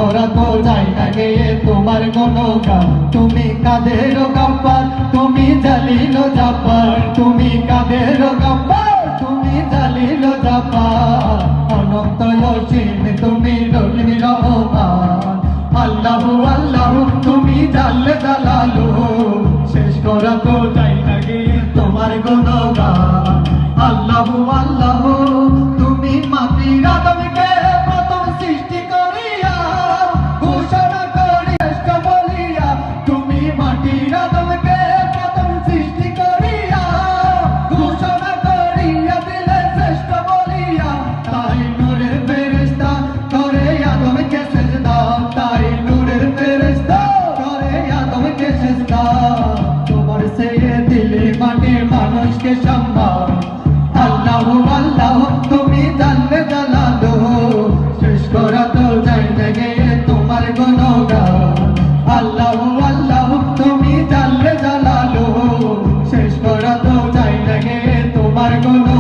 করা তো যায় না গে তোমার গুণগান। তুমি কাদের গফফার, তুমি জালিল জাব্বার, তুমি কাদের গফফার, তুমি জালিল জাব্বার। অনন্ত অসীম তুমি রহিম রহমান। আল্লাহু আল্লাহু তুমি জাল্লে জালালু, শেষ করা তো যায় না গে তোমার গুণগান। আল্লাহু আল্লাহু তুমি মাটির আদমকে প্রথম সৃষ্টি করিয়া ঘোষণা করি শ্রেষ্ঠ বলিয়া। তুমি মাটির আদমকে প্রথম সৃষ্টি করিয়া ঘোষণা করিয়া দিলে শ্রেষ্ঠ বলিয়া। তাই নূরের ফেরেশতা করে আদমকে সেজদা, তাই নূরের ফেরেশতা করে আদমকে সেজদা। তোমার সে দিলে মাটির মানুষকে সম্মান। আল্লাহু আল্লাহু তুমি জাল্লে জালালু, শেষ করা তো যায় না গে তোমার গুণগান। আল্লাহু আল্লাহু তুমি জাল্লে জালালু, শেষ করা তো যায় না গে তোমার গুণগান।